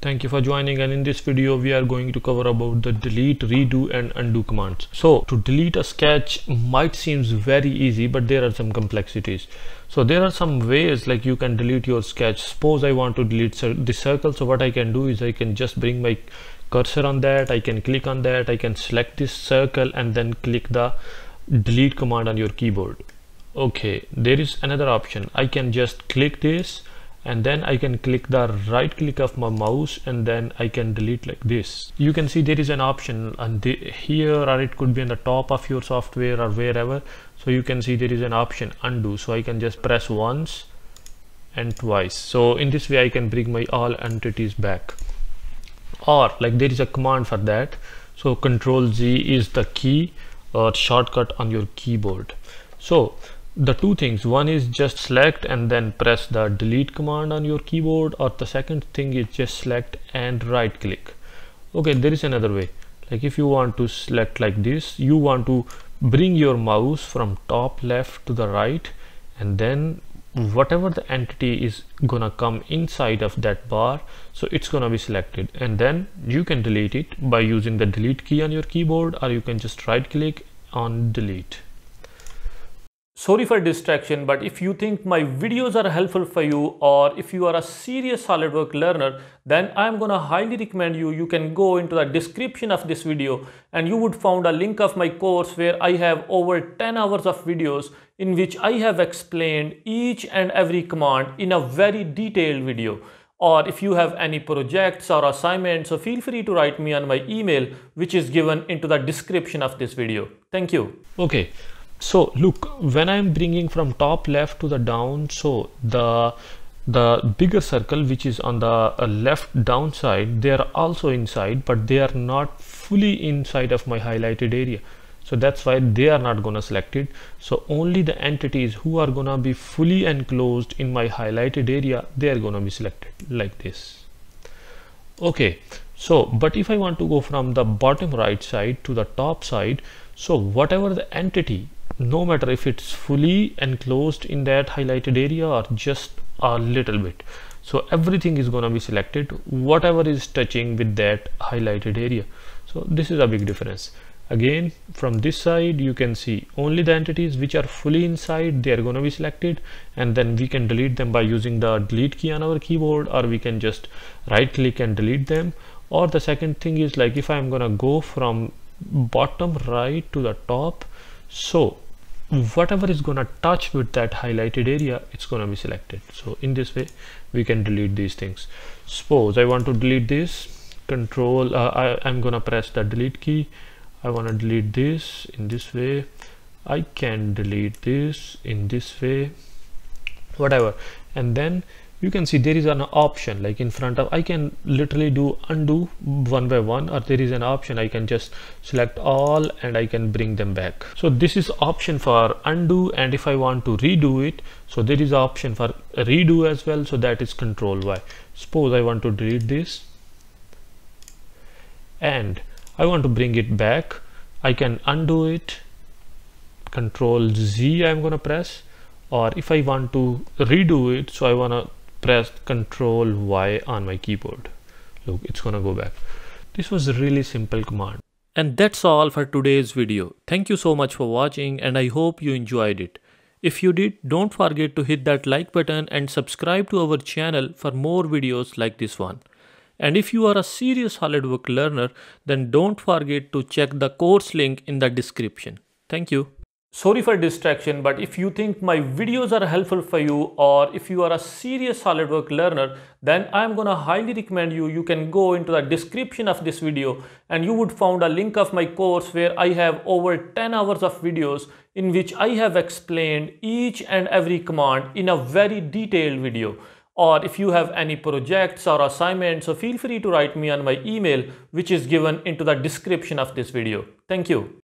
Thank you for joining, and in this video we are going to cover about the delete, redo and undo commands. So to delete a sketch might seems very easy, but there are some complexities. So there are some ways like you can delete your sketch. Suppose I want to delete the circle, so what I can do is I can just bring my cursor on that, I can click on that, I can select this circle and then click the delete command on your keyboard. Okay, there is another option. I can just click this and then I can click the right click of my mouse and then I can delete like this. You can see there is an option and here, or it could be on the top of your software or wherever. So you can see there is an option undo, so I can just press once and twice. So in this way I can bring my all entities back, or like there is a command for that. So Control Z is the key or shortcut on your keyboard. So the two things, one is just select and then press the delete command on your keyboard, or the second thing is just select and right click. Okay, there is another way. Like if you want to select like this, you want to bring your mouse from top left to the right, and then whatever the entity is gonna come inside of that bar, so it's gonna be selected, and then you can delete it by using the delete key on your keyboard, or you can just right click on delete. Sorry for distraction, but if you think my videos are helpful for you, or if you are a serious SolidWorks learner, then I'm gonna highly recommend you can go into the description of this video and you would find a link of my course where I have over 10 hours of videos in which I have explained each and every command in a very detailed video. Or if you have any projects or assignments, so feel free to write me on my email, which is given into the description of this video. Thank you. Okay. So look, when I'm bringing from top left to the down, so the bigger circle which is on the left down side, they are also inside, but they are not fully inside of my highlighted area. So that's why they are not gonna select it. So only the entities who are gonna be fully enclosed in my highlighted area, they are gonna be selected like this. Okay, so but if I want to go from the bottom right side to the top side, so whatever the entity, no matter if it's fully enclosed in that highlighted area or just a little bit, so everything is going to be selected, whatever is touching with that highlighted area. So this is a big difference. Again, from this side you can see only the entities which are fully inside, they are going to be selected, and then we can delete them by using the delete key on our keyboard, or we can just right click and delete them. Or the second thing is like if I'm gonna go from bottom right to the top, so whatever is gonna touch with that highlighted area, it's gonna be selected. So in this way we can delete these things. Suppose I want to delete this, control I'm gonna press the delete key. I want to delete this in this way, I can delete this in this way, whatever. And then you can see there is an option like in front of, I can literally do undo one by one, or there is an option I can just select all and I can bring them back. So this is option for undo, and if I want to redo it, so there is option for redo as well, so that is Control Y. Suppose I want to delete this and I want to bring it back, I can undo it, Control Z I'm gonna press, or if I want to redo it, so I wanna press Control Y on my keyboard. Look, it's gonna go back. This was a really simple command. And that's all for today's video. Thank you so much for watching, and I hope you enjoyed it. If you did, don't forget to hit that like button and subscribe to our channel for more videos like this one. And if you are a serious SolidWorks learner, then don't forget to check the course link in the description. Thank you. Sorry for distraction, but if you think my videos are helpful for you, or if you are a serious SolidWorks learner, then I'm gonna highly recommend you can go into the description of this video and you would find a link of my course where I have over 10 hours of videos in which I have explained each and every command in a very detailed video. Or if you have any projects or assignments, so feel free to write me on my email, which is given into the description of this video. Thank you.